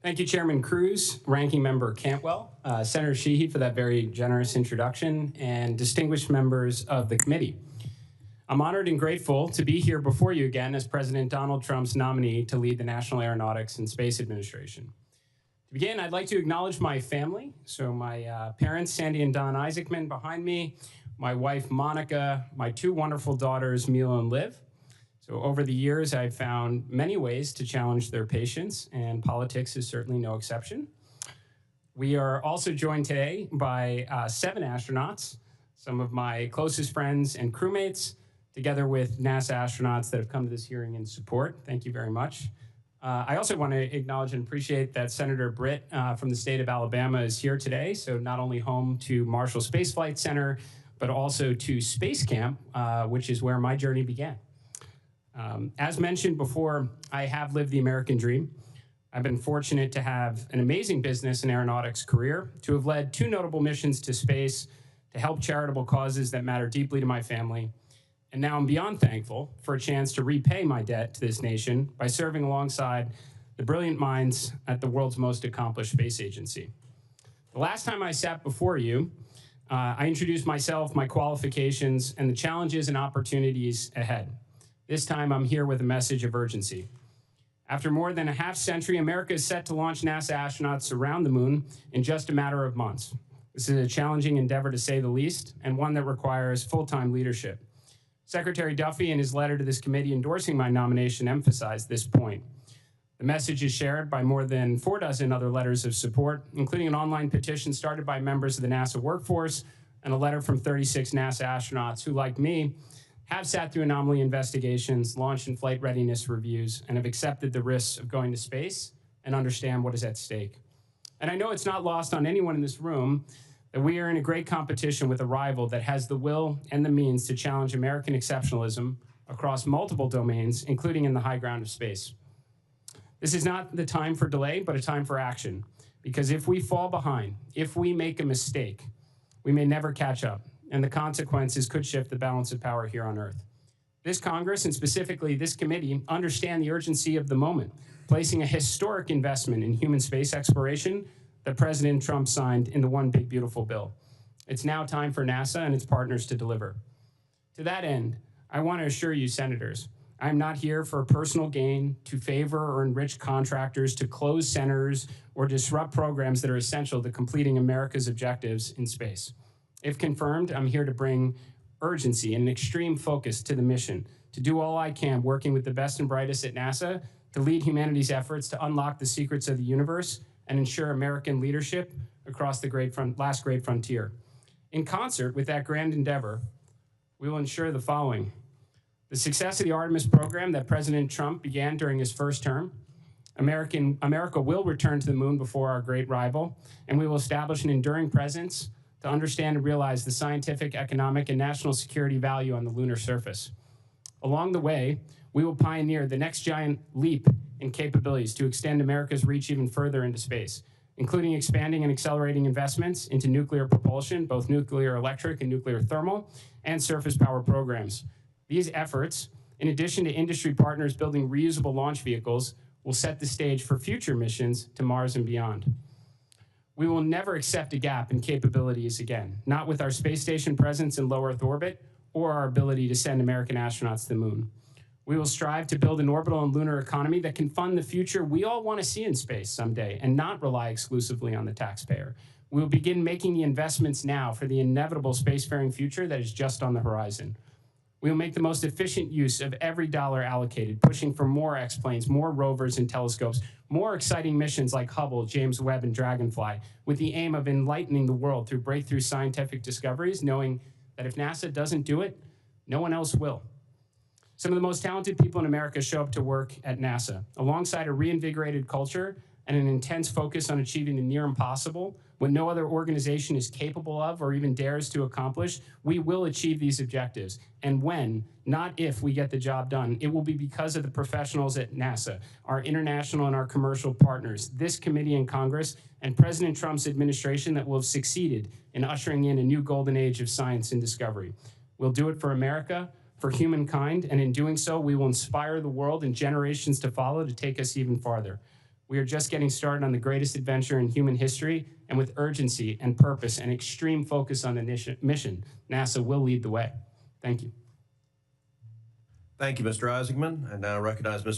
Thank you, Chairman Cruz, Ranking Member Cantwell, Senator Sheehy for that very generous introduction, and distinguished members of the committee. I'm honored and grateful to be here before you again as President Donald Trump's nominee to lead the National Aeronautics and Space Administration. To begin, I'd like to acknowledge my family. So my parents, Sandy and Don Isaacman behind me, my wife, Monica, my two wonderful daughters, Mila and Liv. So over the years, I've found many ways to challenge their patience, and politics is certainly no exception. We are also joined today by 7 astronauts, some of my closest friends and crewmates, together with NASA astronauts that have come to this hearing in support. Thank you very much. I also want to acknowledge and appreciate that Senator Britt from the state of Alabama is here today, so not only home to Marshall Space Flight Center, but also to Space Camp, which is where my journey began. As mentioned before, I have lived the American dream. I've been fortunate to have an amazing business and aeronautics career, to have led 2 notable missions to space, to help charitable causes that matter deeply to my family. And now I'm beyond thankful for a chance to repay my debt to this nation by serving alongside the brilliant minds at the world's most accomplished space agency. The last time I sat before you, I introduced myself, my qualifications, and the challenges and opportunities ahead. This time, I'm here with a message of urgency. After more than a half-century, America is set to launch NASA astronauts around the moon in just a matter of months. This is a challenging endeavor, to say the least, and one that requires full-time leadership. Secretary Duffy, in his letter to this committee endorsing my nomination, emphasized this point. The message is shared by more than 4 dozen other letters of support, including an online petition started by members of the NASA workforce and a letter from 36 NASA astronauts who, like me, have sat through anomaly investigations, launch and flight readiness reviews, and have accepted the risks of going to space and understand what is at stake. And I know it's not lost on anyone in this room that we are in a great competition with a rival that has the will and the means to challenge American exceptionalism across multiple domains, including in the high ground of space. This is not the time for delay, but a time for action. Because if we fall behind, if we make a mistake, we may never catch up, and the consequences could shift the balance of power here on Earth. This Congress, and specifically this committee, understand the urgency of the moment, placing a historic investment in human space exploration that President Trump signed in the One Big Beautiful Bill. It's now time for NASA and its partners to deliver. To that end, I want to assure you, senators, I'm not here for personal gain, to favor or enrich contractors, to close centers, or disrupt programs that are essential to completing America's objectives in space. If confirmed, I'm here to bring urgency and an extreme focus to the mission, to do all I can working with the best and brightest at NASA to lead humanity's efforts to unlock the secrets of the universe and ensure American leadership across the last great frontier. In concert with that grand endeavor, we will ensure the following: the success of the Artemis program that President Trump began during his first term. America will return to the moon before our great rival, and we will establish an enduring presence to understand and realize the scientific, economic, and national security value on the lunar surface. Along the way, we will pioneer the next giant leap in capabilities to extend America's reach even further into space, including expanding and accelerating investments into nuclear propulsion, both nuclear electric and nuclear thermal, and surface power programs. These efforts, in addition to industry partners building reusable launch vehicles, will set the stage for future missions to Mars and beyond. We will never accept a gap in capabilities again, not with our space station presence in low Earth orbit or our ability to send American astronauts to the moon. We will strive to build an orbital and lunar economy that can fund the future we all want to see in space someday and not rely exclusively on the taxpayer. We will begin making the investments now for the inevitable spacefaring future that is just on the horizon. We will make the most efficient use of every dollar allocated, pushing for more X-planes, more rovers and telescopes, more exciting missions like Hubble, James Webb, and Dragonfly, with the aim of enlightening the world through breakthrough scientific discoveries, knowing that if NASA doesn't do it, no one else will. Some of the most talented people in America show up to work at NASA, alongside a reinvigorated culture and an intense focus on achieving the near impossible, what no other organization is capable of or even dares to accomplish. We will achieve these objectives. And when, not if, we get the job done, it will be because of the professionals at NASA, our international and our commercial partners, this committee in Congress, and President Trump's administration that will have succeeded in ushering in a new golden age of science and discovery. We'll do it for America, for humankind, and in doing so, we will inspire the world and generations to follow to take us even farther. We are just getting started on the greatest adventure in human history, and with urgency and purpose and extreme focus on the mission, NASA will lead the way. Thank you. Thank you, Mr. Isaacman. I now recognize Mr.